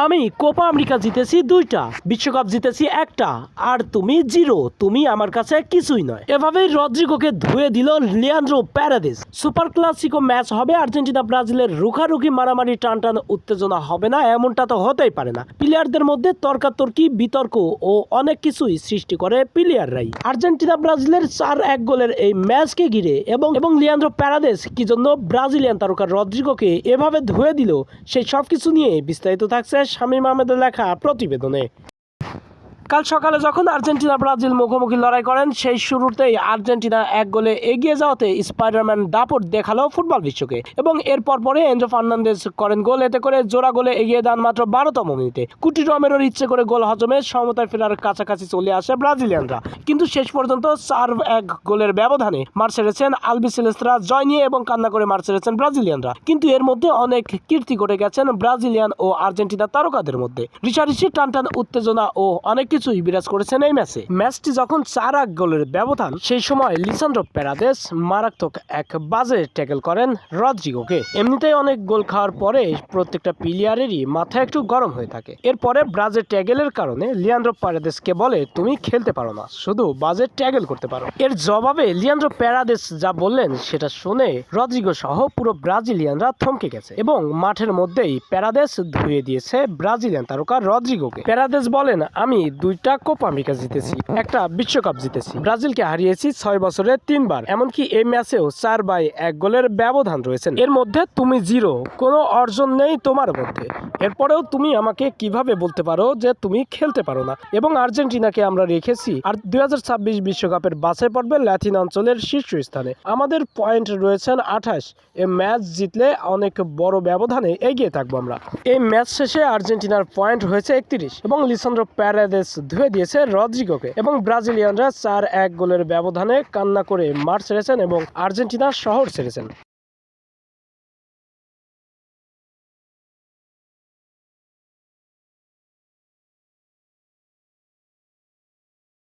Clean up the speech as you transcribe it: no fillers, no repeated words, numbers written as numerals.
আমি Copa America জিতেছি 2টা, বিশ্বকাপ জিতেছি 1টা, আর তুমি 0। তুমি আমার কাছে কিছুই নয়। এভাবেই রদ্রিগোকে ধুয়ে দিল লিয়ান্দ্রো প্যারাদিস। সুপার ক্লাসিকো ম্যাচ হবে, আর্জেন্টিনা ব্রাজিলের রুখারুখি, মারামারি, টানটান উত্তেজনা হবে না, এমনটা তো হতেই পারে না। প্লেয়ারদের মধ্যে তর্কাতর্কি, বিতর্ক ও অনেক কিছুই সৃষ্টি করে প্লেয়াররাই। আর্জেন্টিনা ব্রাজিলের 4-1 গোলের এই ম্যাচকে ঘিরে এবং লিয়ান্দ্রো প্যারাদিস কি জন্য ব্রাজিলিয়ান তারকা রদ্রিগোকে এভাবে ধুয়ে দিল, সেই সবকিছু নিয়ে বিস্তারিত থাকছে শামীম আহমেদের লেখা প্রতিবেদনে। কাল সকালে যখন আর্জেন্টিনা ব্রাজিল মুখোমুখি লড়াই করেন, সেই শুরুতেই আর্জেন্টিনা 1 গোলে এগিয়ে যাওয়াতে স্পাইডারম্যান দাপট দেখালো ফুটবল বিশ্বকে, এবং এর পরে এনজো ফার্নান্দেজ করেন গোল। এতে করে জোড়া গোলে এগিয়ে দেন মাত্র 12তম মিনিটে। কুটি রমেরোর ইচ্ছে করে গোল হজমে সমতায় ফেরার কাছাকাছি চলে আসে ব্রাজিলিয়ানরা, কিন্তু শেষ পর্যন্ত 4-1 গোলের ব্যবধানে মার ছেড়েছেন আলবিসেলেস্তারা জয় নিয়ে, এবং কান্না করে মার ছেড়েছেন ব্রাজিলিয়ানরা। কিন্তু এর মধ্যে অনেক কীর্তি ঘটে গেছেন ব্রাজিলিয়ান ও আর্জেন্টিনা তারকাদের মধ্যে। রিশারিশি, টানটান উত্তেজনা ও অনেক কিছুই বিরাজ করেছেন এই ম্যাচটি যখন 4-1 গোলের ব্যবধান, সেই সময় লিসান্দ্রো প্যারাদেস মারাত্মক এক বাজে ট্যাকেল করেন রদ্রিগোকে। এমনিতেই অনেক গোল খাওয়ার পরে প্রত্যেকটা প্লেয়ারেরই মাথা একটু গরম হয়ে থাকে। এরপরে বাজে ট্যাকেলের কারণে লিয়ান্দ্রো প্যারাদেসকে বলে, তুমি খেলতে পারো না, শুধু বাজে ট্যাকেল করতে পারো। এর জবাবে লিয়ান্দ্রো প্যারাদেস যা বললেন সেটা শুনে রদ্রিগো সহ পুরো ব্রাজিলিয়ানরা থমকে গেছে, এবং মাঠের মধ্যেই প্যারাদেস ধুয়ে দিয়েছে ব্রাজিলিয়ান তারকা রদ্রিগোকে। প্যারাদেস বলেন, আমি 2টা কোপা আমেরিকা জিতেছি, 1টা বিশ্বকাপ জিতেছি, ব্রাজিলকে হারিয়েছি 6 বছরে 3বার, এমনকি এই ম্যাচেও 4-1 গোলের ব্যবধান রয়েছে। এর মধ্যে তুমি 0, কোনো অর্জন নেই তোমার মধ্যে। এরপরেও তুমি আমাকে কিভাবে বলতে পারো যে তুমি খেলতে পারো না? এবং আর্জেন্টিনাকে আমরা রেখেছি আর 2026 বিশ্বকাপের বাছাই পর্বে লাতিন অঞ্চলের শীর্ষস্থানে। আমাদের পয়েন্ট রয়েছেন 28। এই ম্যাচ জিতলে অনেক বড় ব্যবধানে এগিয়ে থাকবো আমরা। এই ম্যাচ শেষে আর্জেন্টিনার পয়েন্ট হয়েছে 31, এবং লিসান্দ্রো প্যারাদেস ধুয়ে দিয়েছে রদ্রিগোকে, এবং ব্রাজিলিয়ানরা 4-1 গোলের ব্যবধানে কান্না করে মাঠ ছেড়েছেন এবং আর্জেন্টিনা শহর ছেড়েছেন।